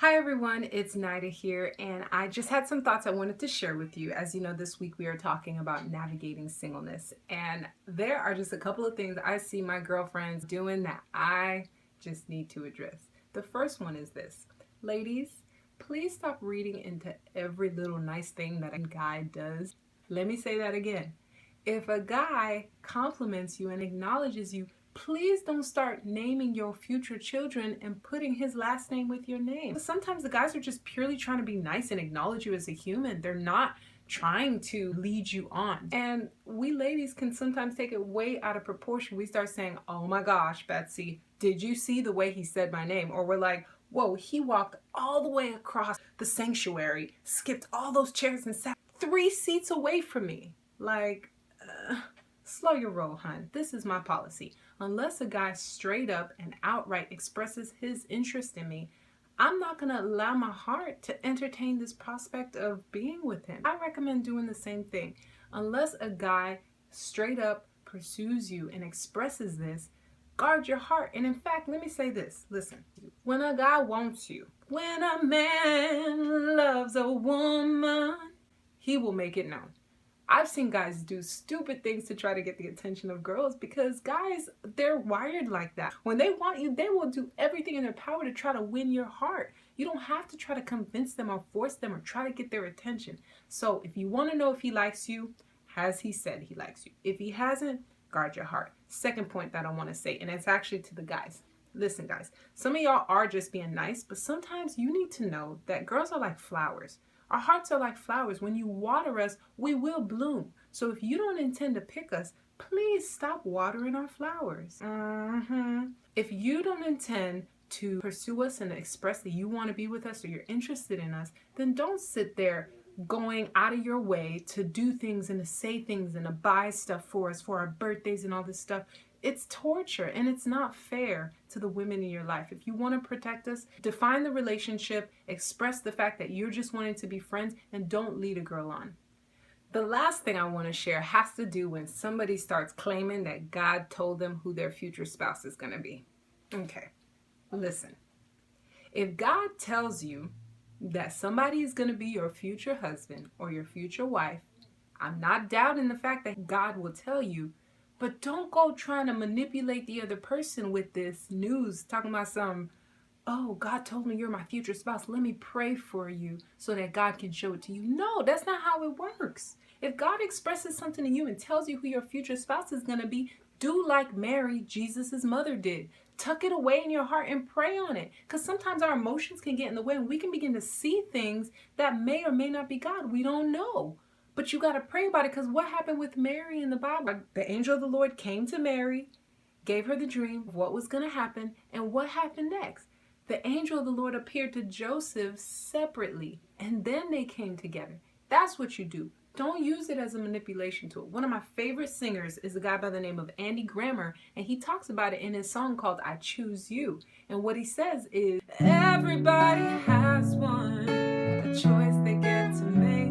Hi everyone, it's Naida here, and I just had some thoughts I wanted to share with you. As you know, this week we are talking about navigating singleness, and there are just a couple of things I see my girlfriends doing that I just need to address. The first one is this. Ladies, please stop reading into every little nice thing that a guy does. Let me say that again. If a guy compliments you and acknowledges you, please don't start naming your future children and putting his last name with your name. Sometimes the guys are just purely trying to be nice and acknowledge you as a human. They're not trying to lead you on. And we ladies can sometimes take it way out of proportion. We start saying, oh my gosh, Betsy, did you see the way he said my name? Or we're like, whoa, he walked all the way across the sanctuary, skipped all those chairs and sat 3 seats away from me. Like, slow your roll, hun. This is my policy. Unless a guy straight up and outright expresses his interest in me, I'm not going to allow my heart to entertain this prospect of being with him. I recommend doing the same thing. Unless a guy straight up pursues you and expresses this, guard your heart. And in fact, let me say this. Listen, when a guy wants you, when a man loves a woman, he will make it known. I've seen guys do stupid things to try to get the attention of girls because guys, they're wired like that. When they want you, they will do everything in their power to try to win your heart. You don't have to try to convince them or force them or try to get their attention. So if you want to know if he likes you, has he said he likes you? If he hasn't, guard your heart. Second point that I want to say, and it's actually to the guys. Listen, guys, some of y'all are just being nice, but sometimes you need to know that girls are like flowers. Our hearts are like flowers. When you water us, we will bloom. So if you don't intend to pick us, please stop watering our flowers. If you don't intend to pursue us and express that you want to be with us or you're interested in us, then don't sit there going out of your way to do things and to say things and to buy stuff for us for our birthdays and all this stuff. It's torture and it's not fair to the women in your life. If you want to protect us, define the relationship, express the fact that you're just wanting to be friends, and don't lead a girl on. The last thing I want to share has to do when somebody starts claiming that God told them who their future spouse is going to be. Okay, listen. If God tells you that somebody is going to be your future husband or your future wife, I'm not doubting the fact that God will tell you. But don't go trying to manipulate the other person with this news, talking about oh, God told me you're my future spouse. Let me pray for you so that God can show it to you. No, that's not how it works. If God expresses something to you and tells you who your future spouse is going to be, do like Mary, Jesus' mother, did. Tuck it away in your heart and pray on it. Because sometimes our emotions can get in the way and we can begin to see things that may or may not be God. We don't know. But you got to pray about it, because what happened with Mary in the Bible? The angel of the Lord came to Mary, gave her the dream of what was going to happen, and what happened next? The angel of the Lord appeared to Joseph separately, and then they came together. That's what you do. Don't use it as a manipulation tool. One of my favorite singers is a guy by the name of Andy Grammer, and he talks about it in his song called I Choose You. And what he says is, everybody has one, a choice they get to make.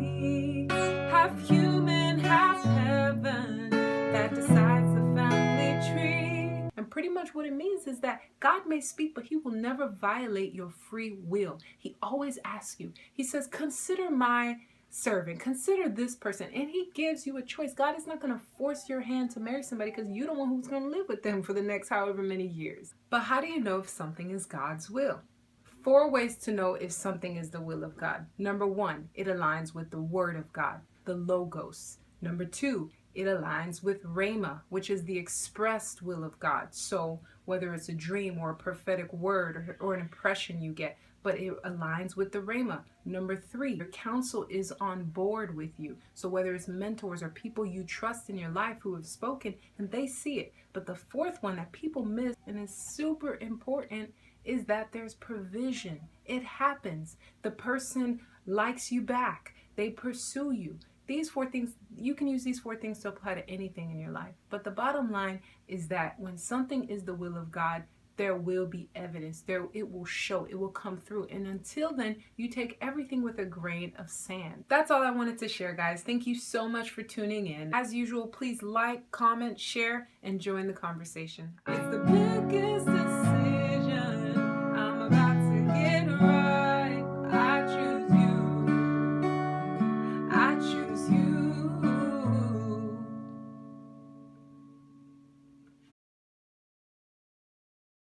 Half human, half heaven, that decides the family tree. And pretty much what it means is that God may speak, but he will never violate your free will. He always asks you. He says, consider my servant, consider this person, and he gives you a choice. God is not going to force your hand to marry somebody because you're the one who's going to live with them for the next however many years. But how do you know if something is God's will? 4 ways to know if something is the will of God. Number 1, it aligns with the word of God, the logos. Number 2, it aligns with Rhema, which is the expressed will of God. So whether it's a dream or a prophetic word or an impression you get, but it aligns with the Rhema. Number 3, your counsel is on board with you. So whether it's mentors or people you trust in your life who have spoken and they see it. But the 4th one that people miss and is super important is that there's provision. It happens. The person likes you back. They pursue you. These 4 things, you can use these 4 things to apply to anything in your life. But the bottom line is that when something is the will of God, there will be evidence. It will show. It will come through. And until then, you take everything with a grain of sand. That's all I wanted to share, guys. Thank you so much for tuning in. As usual, please like, comment, share, and join the conversation. It's the biggest